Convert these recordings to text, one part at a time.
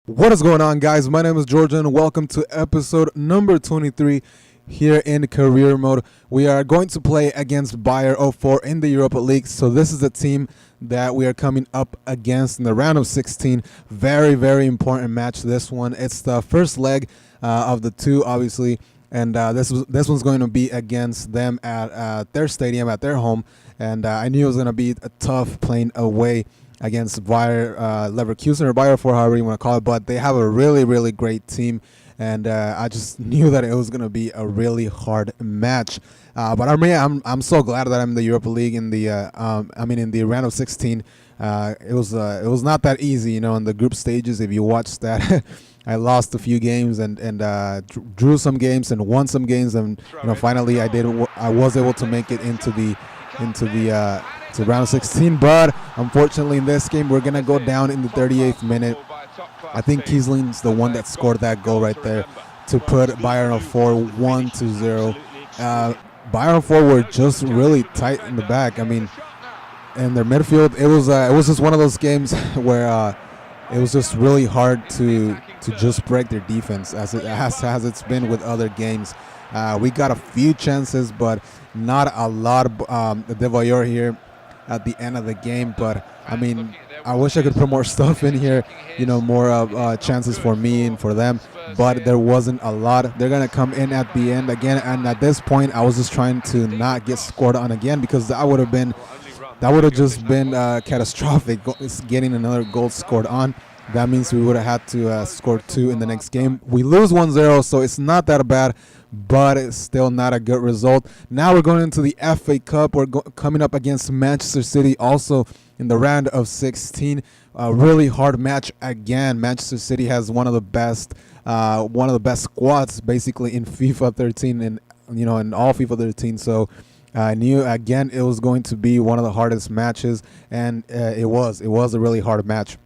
What is going on, guys? My name is Georgian. Welcome to episode number 23 here in career mode. We are going to play against Bayer 04 in the Europa League. So this is the team that we are coming up against in the round of 16. Very, very important match, this one. It's the first leg of the two, obviously. And this one's going to be against them at their stadium, at their home. And I knew it was going to be a tough playing away against Bayer Leverkusen, or Bayer 04, however you want to call it. But they have a really, really great team. And I just knew that it was going to be a really hard match. But I'm so glad that I'm in the Europa League in the in the round of 16. It was not that easy, in the group stages. If you watch that, I lost a few games and drew some games and won some games, and finally I was able to make it into the round of 16. But unfortunately, in this game, we're gonna go down in the 38th minute. I think Kiesling's the one that scored that goal right there to put Bayer 04 1-0. Bayer 04 were just really tight in the back. I mean, in their midfield, it was just one of those games where it was just really hard to just break their defense, as it's been with other games. We got a few chances, but not a lot. Adebayor here at the end of the game, but I mean, I wish I could put more stuff in here, more chances for me and for them, but there wasn't a lot. They're gonna come in at the end again, and at this point, I was just trying to not get scored on again, because that would have just been catastrophic, getting another goal scored on. That means we would have had to score 2 in the next game. We lose 1-0, so it's not that bad, but it's still not a good result. Now we're going into the FA Cup. We're coming up against Manchester City, also in the round of 16. A really hard match again. Manchester City has one of the best squads basically in FIFA 13 and in all FIFA 13. So I knew again it was going to be one of the hardest matches, and it was a really hard match.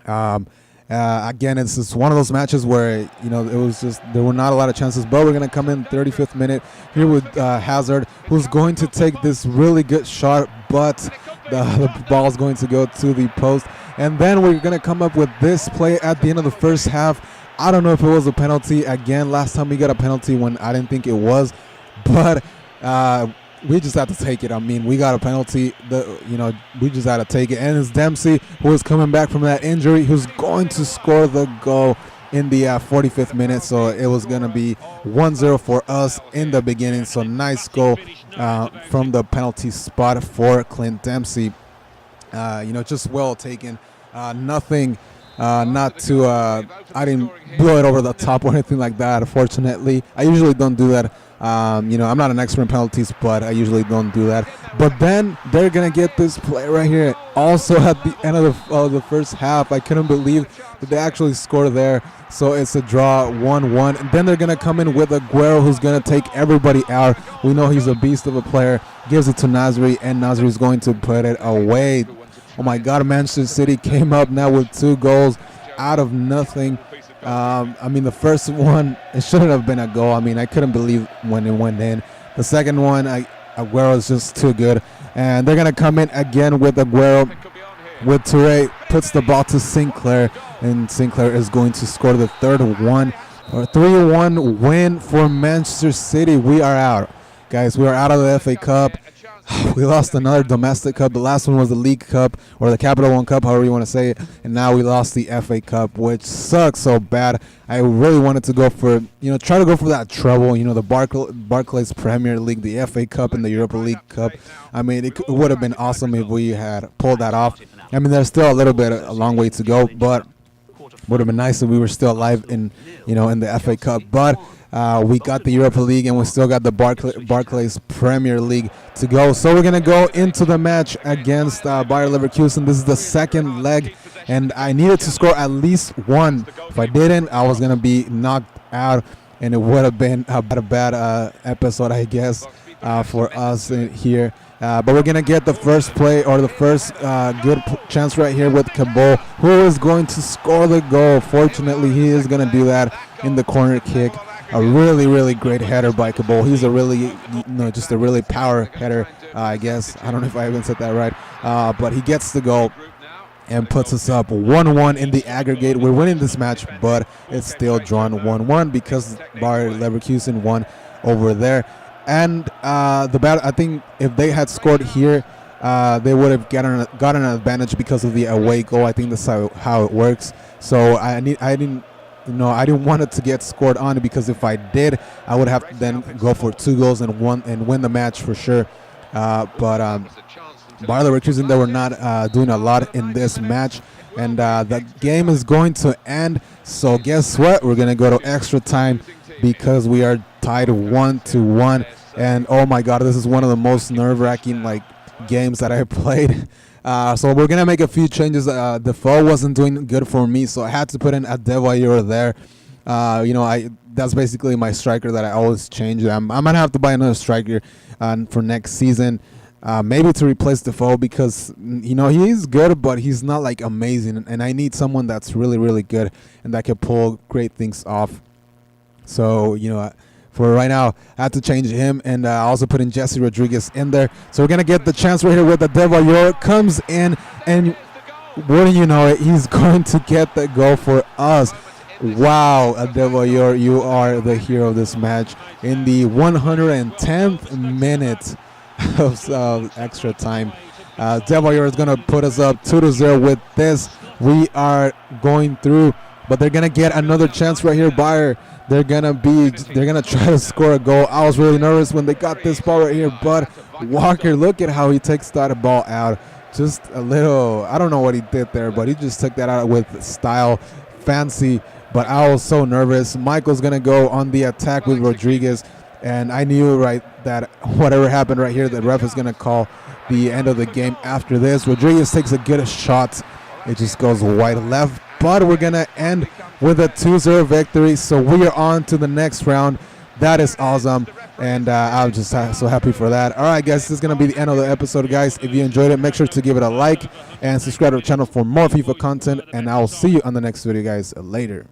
Again, it's just one of those matches where it was just, there were not a lot of chances, but we're gonna come in 35th minute here with Hazard, who's going to take this really good shot, but the ball is going to go to the post, and then we're gonna come up with this play at the end of the first half. I don't know if it was a penalty. Again, last time we got a penalty when I didn't think it was, but we just had to take it. I mean, we got a penalty. We just had to take it. And it's Dempsey, who is coming back from that injury, who's going to score the goal in the 45th minute. So it was going to be 1-0 for us in the beginning. So nice goal from the penalty spot for Clint Dempsey. Just well taken. Nothing. I didn't blow it over the top or anything like that, unfortunately. I usually don't do that. I'm not an expert in penalties, but I usually don't do that. But then they're going to get this play right here. Also at the end of the first half, I couldn't believe that they actually scored there. So it's a draw, 1-1. And then they're going to come in with Aguero, who's going to take everybody out. We know he's a beast of a player. Gives it to Nasri, and Nasri is going to put it away. Oh my God, Manchester City came up now with 2 goals out of nothing. The first one, it shouldn't have been a goal. I mean, I couldn't believe when it went in. The second one, Aguero is just too good. And they're going to come in again with Aguero. With Toure, puts the ball to Sinclair. And Sinclair is going to score the third one. A 3-1 win for Manchester City. We are out. Guys, we are out of the FA Cup. We lost another domestic cup. The last one was the League Cup, or the Capital One Cup, however you want to say it. And now we lost the FA Cup, which sucks so bad. I really wanted to go for, try to go for that treble, the Barclays Premier League, the FA Cup, and the Europa League Cup. I mean, it would have been awesome if we had pulled that off. I mean, there's still a long way to go, but would have been nice if we were still alive in the FA Cup. But we got the Europa League, and we still got the Barclays Premier League to go. So we're going to go into the match against Bayer Leverkusen. This is the second leg, and I needed to score at least 1. If I didn't, I was going to be knocked out, and it would have been a bad episode, I guess, for us here. But we're going to get the first play, or the first good chance right here with Cabot, who is going to score the goal. Fortunately, he is going to do that in the corner kick. A really, really great header by Cabot. He's a really, just a really power header, I guess. I don't know if I even said that right. But he gets the goal. and puts us up 1-1 in the aggregate. We're winning this match, but it's still drawn 1-1 because Bayer Leverkusen won over there. And I think if they had scored here, they would have gotten an advantage because of the away goal. I think that's how it works. So I didn't want it to get scored on, because if I did, I would have to then go for 2 goals and win the match for sure. But Bayer Leverkusen, they were not doing a lot in this match, and the game is going to end. So guess what? We're gonna go to extra time because we are tied 1-1. And oh my God, this is one of the most nerve-wracking games that I played. So we're gonna make a few changes. Defoe wasn't doing good for me, so I had to put in Adebayor there. That's basically my striker that I always change. I'm gonna have to buy another striker for next season, maybe to replace Defoe, because he's good, but he's not amazing, and I need someone that's really, really good and that can pull great things off. So for right now, I had to change him, and I also put in Jesse Rodriguez in there. So we're going to get the chance right here with Adebayor. Comes in, and wouldn't you know it, he's going to get the goal for us. Wow, Adebayor, you are the hero of this match. In the 110th minute of extra time, Adebayor is going to put us up 2-0 with this. We are going through, but they're going to get another chance right here, Bayer. They're gonna try to score a goal. I was really nervous when they got this ball right here, but Walker, look at how he takes that ball out. Just a little, I don't know what he did there, but he just took that out with style, fancy. But I was so nervous. Michael's gonna go on the attack with Rodriguez, and I knew that whatever happened right here, the ref is gonna call the end of the game after this. Rodriguez takes a good shot. It just goes wide left, but we're gonna end with a 2-0 victory. So we are on to the next round. That is awesome, and I'm just so happy for that. All right, guys, this is going to be the end of the episode, guys. If you enjoyed it, make sure to give it a like and subscribe to the channel for more FIFA content, and I will see you on the next video, guys, later.